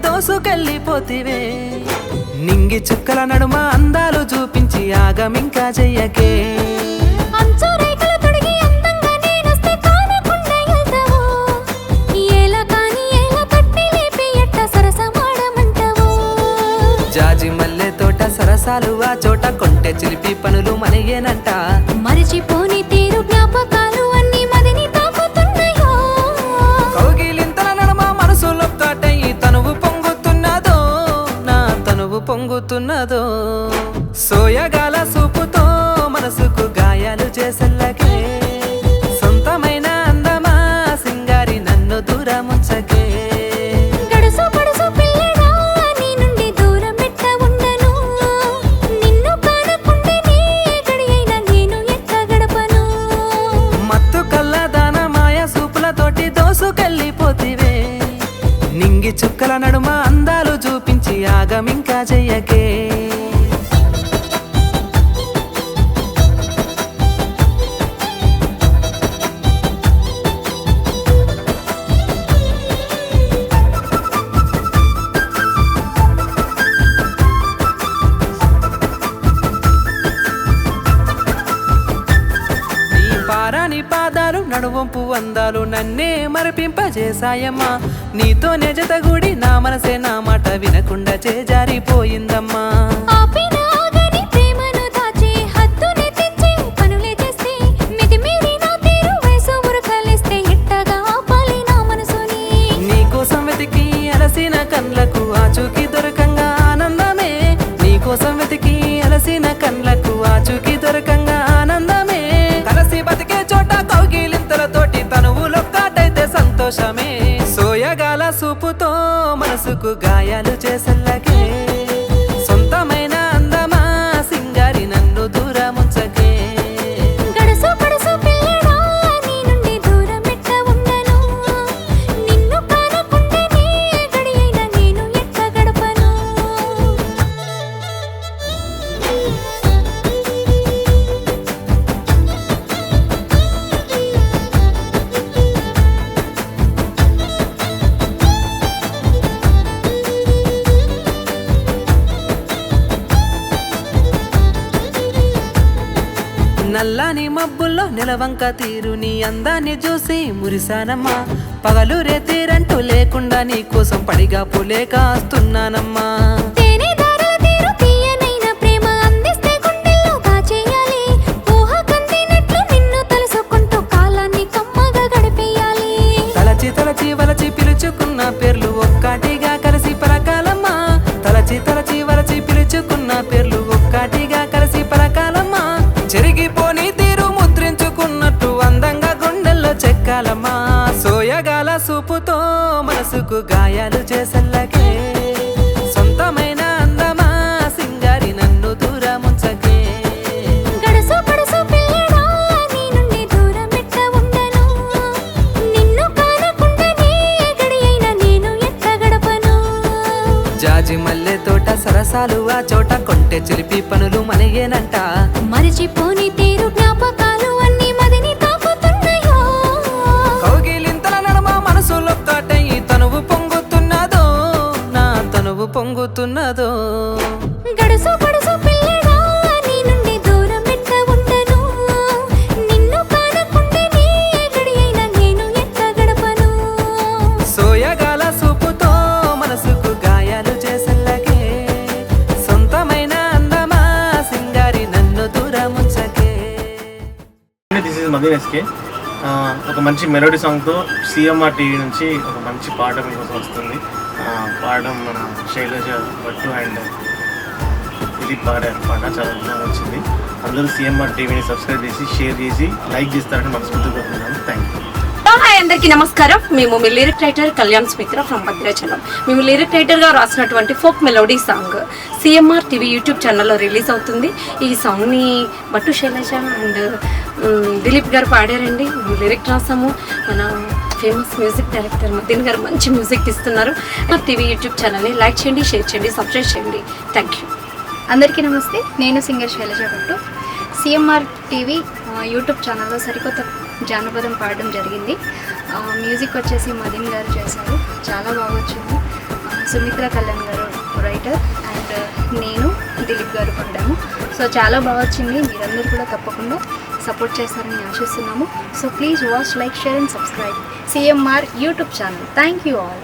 దోసుకెళ్ళిపోతివే నింగి చుక్కల నడుమ అందాలు చూపించి ఆగమింకా చెయ్యకే జాజి మల్లె తోట సరసాలు ఆ చోట కొంటె చిలిపి పనులు మనయేనంట మరిచిపోని తీరు జ్ఞాపకాలు అన్ని మదిని తాకుతున్నాయో కౌగిలింతల నడుమ మనసులొక్కటయి తనువు పొంగుతున్నదో నా తనువు పొంగుతున్నదో సోయగాల సూపుతో మనసుకు గాయాలు చేసల్లకే సొంతమైన అందమా సింగారి నన్ను దూరముంచకే దోసుకెళ్ళిపోతివే నింగి చుక్కల నడుమ అందాలు చూపించి ఆగమింకా చెయ్యకే పారాని పాదాలు నడువంపు అందాలు నన్నే మరపింపజేసాయమ్మా నీతోనే జతగూడి నా మనసే నా మాట వినకుండా చేజారిపోయిందమ్మా నీకోసం వెతికి అలసిన కళ్ళకు ఆచూకీ దొరకంగా ఆనందమే నీకోసం వెతికి అలసిన కళ్ళకు ఆచూకీ దొరకంగా ఆనందమే కలసి బతికే చోట కౌగిలింతలతోటి తనువులొక్కటైతే సంతోషమే సోయగాల సూపుతో మనసుకు గాయాలు చేసల్లకే సొంతమైన అందమా సింగారి నన్ను దూరముంచకే నల్లాని మబ్బుల్లో నెలవంక తీరు నీ అందాన్ని చూసి మురిసానమ్మా పగలు రేతీరంటూ లేకుండా నీ కోసం పడిగా పులేక వస్తున్నానమ్మా తలచి తలచి వలచి పిలుచుకున్న పేర్లు ఒక్కటిగా కలిసి పలకాలమ్మా తలచి తలచి వలచి పిలుచుకున్న పేర్లు ఒక్కటిగా కలిసి పలకాలమ్మా చెరిగిపోని తీరు ముద్రించుకున్నట్టు అందంగా గుండెల్లో చెక్కాలమ్మా సోయగాల సూపుతో మనసుకు గాయాలు చేసల్లకే సొంతమైన అందమా సింగారి నన్ను దూరముంచకే జాజి మల్లె తోట సరసాలు ఆ చోట కొంటె చిలిపి పనులు మనయేనంట మరిచిపోని తీరు జ్ఞాపకాలు అన్ని మదిని తాకుతున్నాయో కౌగిలింతల నడుమ మనసులొక్కటయి తనువు పొంగుతున్నదో నా తనువు పొంగుతున్నదో గడుసు పడుసు పిల్లడా నీ నుండి దూరం ఎట్ట ఉండను నిన్ను కానకుంటే నీ ఎక్కడి అయినా నేను ఎట్ట గడపను సోయగాల సూపుతో మనసుకు గాయాలు చేసల్లకే సొంతమైన అందమా సింగారి నన్ను దూరముంచకే. This is Madan SK. ఒక మంచి మెలోడీ సాంగ్తో సిఎంఆర్ టీవీ నుంచి ఒక మంచి పాట మీకోసం వస్తుంది. పాడడం మన శైలజ భట్టు అండ్ ఇది పాడారు. పాట చాలా బాగా వచ్చింది. అందరూ సిఎంఆర్ టీవీని సబ్స్క్రైబ్ చేసి షేర్ చేసి లైక్ చేస్తారని మనస్ఫూర్తిగా కోరుకుంటున్నాను. Thank you. హాయ్ అందరికీ నమస్కారం. మేము మీ lyric writer Kalyan Smitra from Bhadrachalam. మేము లిరిక్ రైటర్గా రాసినటువంటి folk melody song CMR TV YouTube ఛానల్లో రిలీజ్ అవుతుంది. ఈ సాంగ్ని భట్టు శైలజ అండ్ దిలీప్ గారు పాడారండి. మేము లిరిక్ రాసాము. మన ఫేమస్ మ్యూజిక్ డైరెక్టర్ మదీన్ గారు మంచి మ్యూజిక్ ఇస్తున్నారు. టీవీ యూట్యూబ్ ఛానల్ని లైక్ చేయండి, షేర్ చేయండి, సబ్స్క్రైబ్ చేయండి. Thank you. అందరికీ నమస్తే. నేను singer Shailaja Bhattu. CMR TV YouTube ఛానల్లో సరికొత్త జానపదం పాడడం జరిగింది. మ్యూజిక్ వచ్చేసి మదీన్ గారు చేశారు. చాలా బాగా వచ్చింది. సుమిత్ర కళ్యాణ్ గారు రైటర్ అండ్ నేను దిలీప్ గారు పాడాము. సో చాలా బాగా వచ్చింది. మీరందరూ కూడా తప్పకుండా సపోర్ట్ చేస్తారని ఆశిస్తున్నాము. So please watch, like, share and subscribe CMR YouTube channel. Thank you all.